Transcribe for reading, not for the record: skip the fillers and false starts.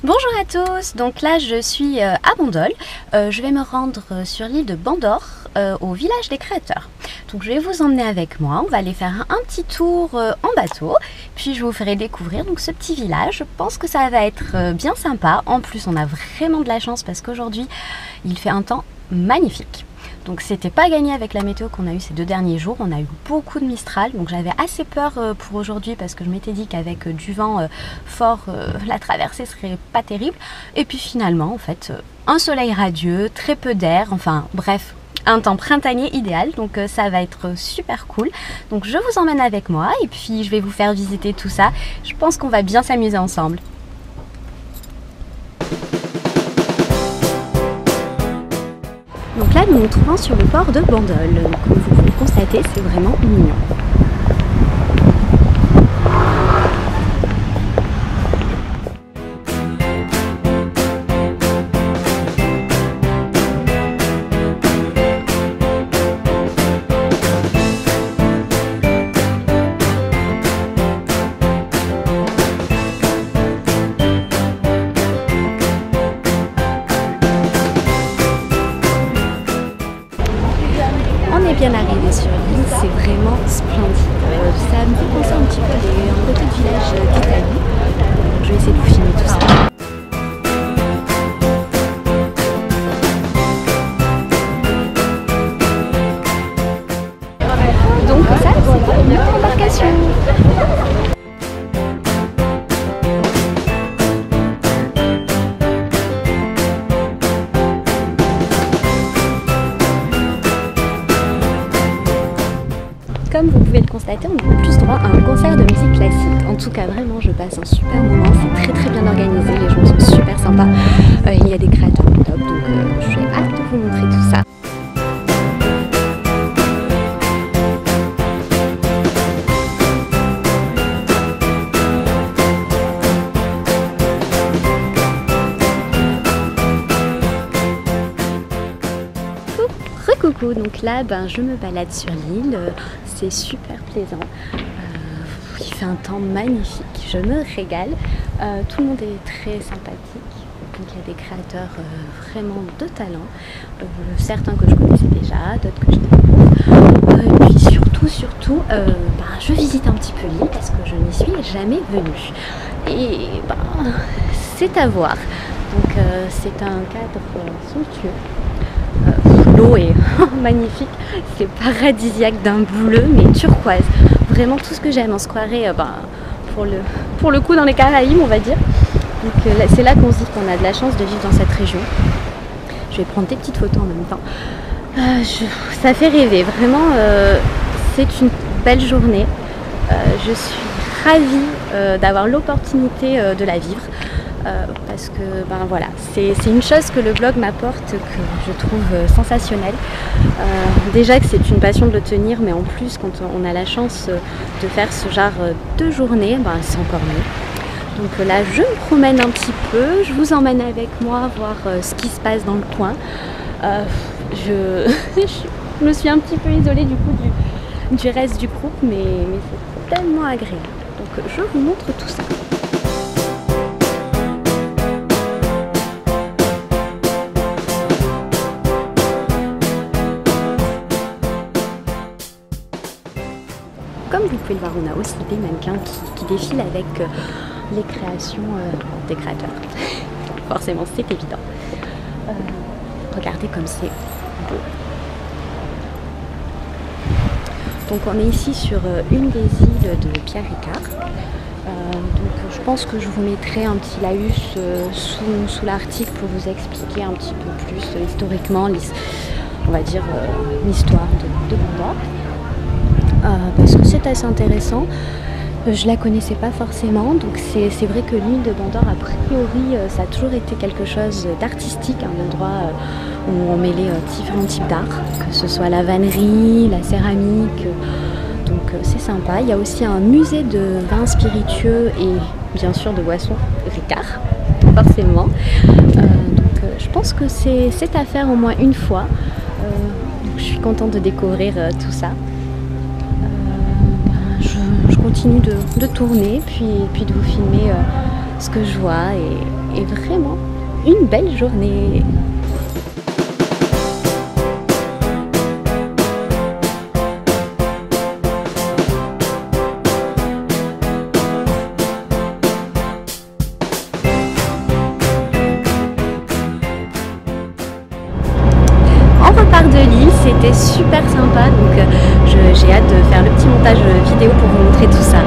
Bonjour à tous, donc là je suis à Bandol, je vais me rendre sur l'île de Bandor, au village des créateurs. Donc je vais vous emmener avec moi, on va aller faire un petit tour en bateau, puis je vous ferai découvrir donc ce petit village. Je pense que ça va être bien sympa, en plus on a vraiment de la chance parce qu'aujourd'hui il fait un temps magnifique. Donc c'était pas gagné avec la météo qu'on a eu ces 2 derniers jours, on a eu beaucoup de Mistral, donc j'avais assez peur pour aujourd'hui parce que je m'étais dit qu'avec du vent fort, la traversée serait pas terrible. Et puis finalement en fait, un soleil radieux, très peu d'air, enfin bref, un temps printanier idéal, donc ça va être super cool. Donc je vous emmène avec moi et puis je vais vous faire visiter tout ça, je pense qu'on va bien s'amuser ensemble. Donc là, nous nous trouvons sur le port de Bandol. Donc, comme vous pouvez le constater, c'est vraiment mignon. On est bien arrivé sur l'île, c'est vraiment splendide. Ça me fait penser un petit peu à un côté de village d'Italie. Je vais essayer de vous filmer tout ça. Donc ça, c'est notre embarcation. Comme vous pouvez le constater, on a plus droit à un concert de musique classique. En tout cas, vraiment, je passe un super moment. C'est très bien organisé, les gens sont super sympas. Il y a des créateurs top, donc j'ai hâte de vous montrer tout ça. Coucou, donc là je me balade sur l'île, c'est super plaisant, il fait un temps magnifique, je me régale, tout le monde est très sympathique, donc il y a des créateurs vraiment de talent, certains que je connaissais déjà, d'autres que je découvre, et puis surtout, je visite un petit peu l'île parce que je n'y suis jamais venue, et c'est à voir, donc c'est un cadre somptueux. L'eau est magnifique, c'est paradisiaque d'un bleu mais turquoise. Vraiment tout ce que j'aime, on se croirait pour le coup dans les Caraïbes on va dire. Donc c'est là qu'on se dit qu'on a de la chance de vivre dans cette région. Je vais prendre des petites photos en même temps. Ça fait rêver, vraiment c'est une belle journée. Je suis ravie d'avoir l'opportunité de la vivre. Parce que voilà, c'est une chose que le blog m'apporte que je trouve sensationnelle. Déjà que c'est une passion de le tenir, mais en plus quand on a la chance de faire ce genre de journée, c'est encore mieux. Donc là je me promène un petit peu, je vous emmène avec moi voir ce qui se passe dans le coin. Je me suis un petit peu isolée du coup du reste du groupe, mais c'est tellement agréable. Donc je vous montre tout ça. Comme vous pouvez le voir, on a aussi des mannequins qui défilent avec les créations des créateurs. Forcément, c'est évident. Regardez comme c'est beau. Donc on est ici sur une des îles de Pierre Ricard. Donc je pense que je vous mettrai un petit laïus sous l'article pour vous expliquer un petit peu plus historiquement, on va dire, l'histoire de Bandor. Parce que c'est assez intéressant, je la connaissais pas forcément, donc c'est vrai que l'île de Bandor a priori ça a toujours été quelque chose d'artistique, un endroit où on mêlait différents types d'art, que ce soit la vannerie, la céramique, donc c'est sympa. Il y a aussi un musée de vins spiritueux et bien sûr de boissons Ricard, forcément, donc je pense que c'est à faire au moins une fois, donc je suis contente de découvrir tout ça. Je continue de tourner puis de vous filmer ce que je vois est vraiment une belle journée. On repart de l'île, c'était super sympa, donc j'ai hâte de faire le petit montage vidéo pour vous montrer tout ça.